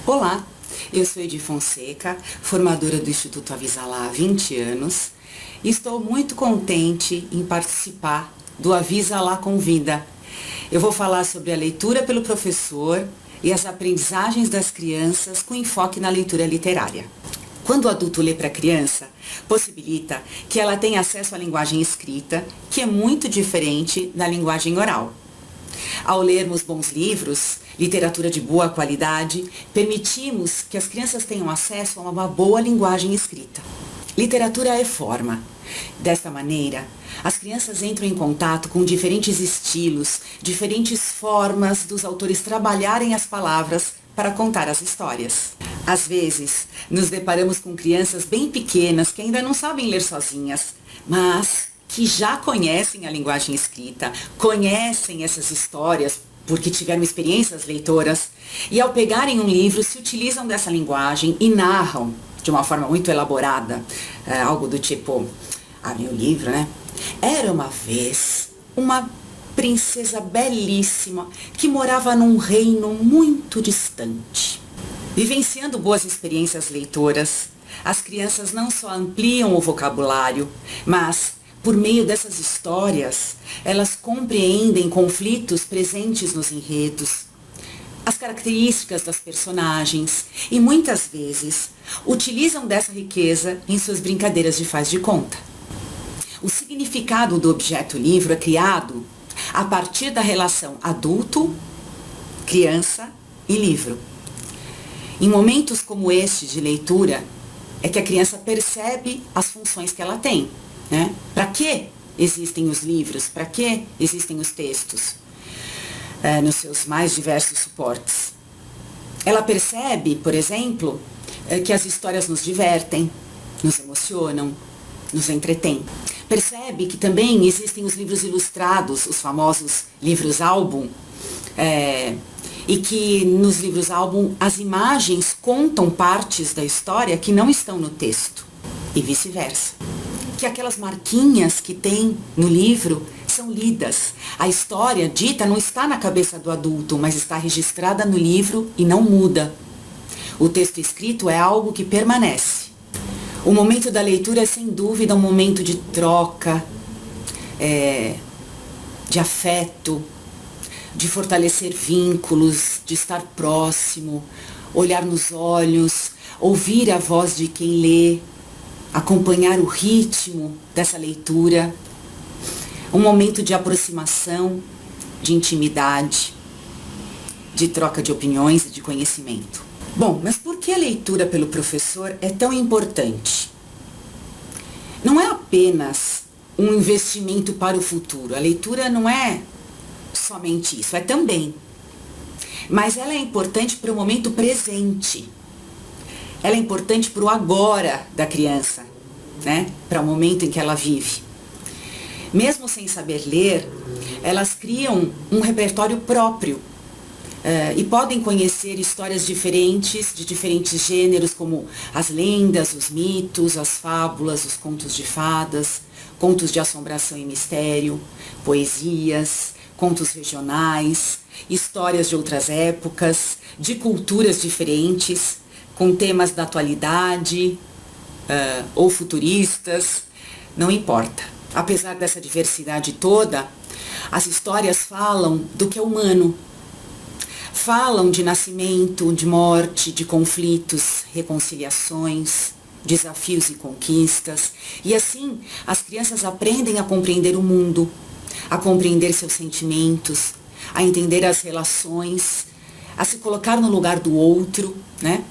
Olá, eu sou Edi Fonseca, formadora do Instituto Avisalá há 20 anos e estou muito contente em participar do Avisalá Convida. Eu vou falar sobre a leitura pelo professor e as aprendizagens das crianças com enfoque na leitura literária. Quando o adulto lê para a criança, possibilita que ela tenha acesso à linguagem escrita, que é muito diferente da linguagem oral. Ao lermos bons livros, literatura de boa qualidade, permitimos que as crianças tenham acesso a uma boa linguagem escrita. Literatura é forma. Desta maneira, as crianças entram em contato com diferentes estilos, diferentes formas dos autores trabalharem as palavras para contar as histórias. Às vezes, nos deparamos com crianças bem pequenas que ainda não sabem ler sozinhas, mas que já conhecem a linguagem escrita, conhecem essas histórias porque tiveram experiências leitoras e ao pegarem um livro se utilizam dessa linguagem e narram de uma forma muito elaborada, algo do tipo, meu livro, né? Era uma vez uma princesa belíssima que morava num reino muito distante. Vivenciando boas experiências leitoras, as crianças não só ampliam o vocabulário, mas por meio dessas histórias, elas compreendem conflitos presentes nos enredos, as características das personagens e muitas vezes utilizam dessa riqueza em suas brincadeiras de faz de conta. O significado do objeto livro é criado a partir da relação adulto, criança e livro. Em momentos como este de leitura, é que a criança percebe as funções que ela tem. Né? Para que existem os livros? Para que existem os textos? Nos seus mais diversos suportes. Ela percebe, por exemplo, que as histórias nos divertem, nos emocionam, nos entretêm. Percebe que também existem os livros ilustrados, os famosos livros-álbum, e que nos livros-álbum as imagens contam partes da história que não estão no texto, e vice-versa. Que aquelas marquinhas que tem no livro são lidas. A história dita não está na cabeça do adulto, mas está registrada no livro e não muda. O texto escrito é algo que permanece. O momento da leitura é sem dúvida um momento de troca, de afeto, de fortalecer vínculos, de estar próximo, olhar nos olhos, ouvir a voz de quem lê, acompanhar o ritmo dessa leitura, um momento de aproximação, de intimidade, de troca de opiniões e de conhecimento. Bom, mas por que a leitura pelo professor é tão importante? Não é apenas um investimento para o futuro, a leitura não é somente isso, é também. Mas ela é importante para o momento presente. Ela é importante para o agora da criança, né? Para o momento em que ela vive. Mesmo sem saber ler, elas criam um repertório próprio e podem conhecer histórias diferentes, de diferentes gêneros, como as lendas, os mitos, as fábulas, os contos de fadas, contos de assombração e mistério, poesias, contos regionais, histórias de outras épocas, de culturas diferentes, com temas da atualidade ou futuristas, não importa. Apesar dessa diversidade toda, as histórias falam do que é humano. Falam de nascimento, de morte, de conflitos, reconciliações, desafios e conquistas. E assim, as crianças aprendem a compreender o mundo, a compreender seus sentimentos, a entender as relações, a se colocar no lugar do outro, né?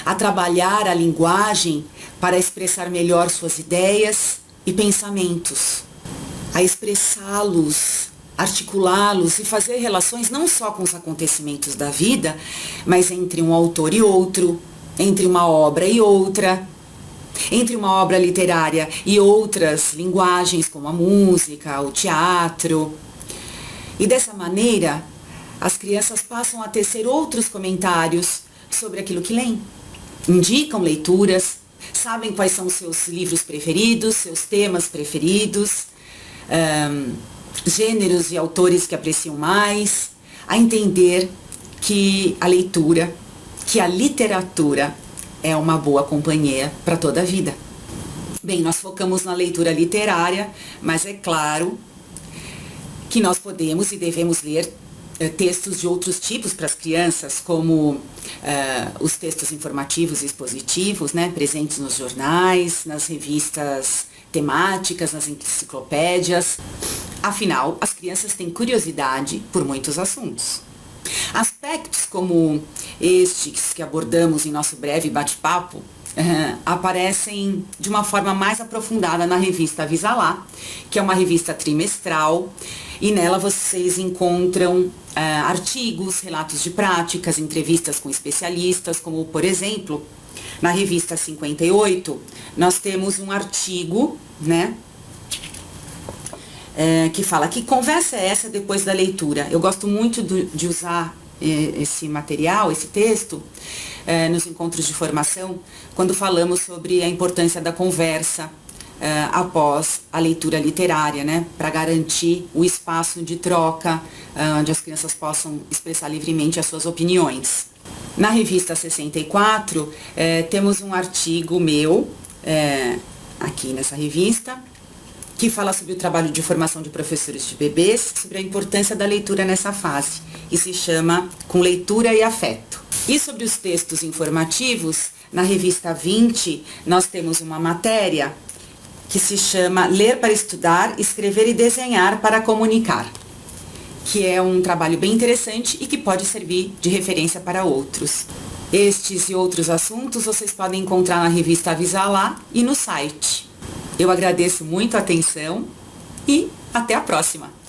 A trabalhar a linguagem para expressar melhor suas ideias e pensamentos, a expressá-los, articulá-los e fazer relações não só com os acontecimentos da vida, mas entre um autor e outro, entre uma obra e outra, entre uma obra literária e outras linguagens como a música, o teatro. E dessa maneira, as crianças passam a tecer outros comentários sobre aquilo que leem. Indicam leituras, sabem quais são os seus livros preferidos, seus temas preferidos, gêneros e autores que apreciam mais, a entender que a leitura, que a literatura é uma boa companhia para toda a vida. Bem, nós focamos na leitura literária, mas é claro que nós podemos e devemos ler textos de outros tipos para as crianças, como os textos informativos e expositivos, né, presentes nos jornais, nas revistas temáticas, nas enciclopédias. Afinal, as crianças têm curiosidade por muitos assuntos. Aspectos como estes que abordamos em nosso breve bate-papo aparecem de uma forma mais aprofundada na revista Avisalá, que é uma revista trimestral, e nela vocês encontram artigos, relatos de práticas, entrevistas com especialistas, como por exemplo, na revista 58, nós temos um artigo, né, que fala: que conversa é essa depois da leitura? Eu gosto muito de usar esse material, esse texto, nos encontros de formação, quando falamos sobre a importância da conversa após a leitura literária, né, para garantir o espaço de troca, onde as crianças possam expressar livremente as suas opiniões. Na revista 64, temos um artigo meu, aqui nessa revista, que fala sobre o trabalho de formação de professores de bebês, sobre a importância da leitura nessa fase, e se chama Com Leitura e Afeto. E sobre os textos informativos, na revista 20, nós temos uma matéria que se chama Ler para Estudar, Escrever e Desenhar para Comunicar, que é um trabalho bem interessante e que pode servir de referência para outros. Estes e outros assuntos vocês podem encontrar na revista Avisalá e no site. Eu agradeço muito a atenção e até a próxima!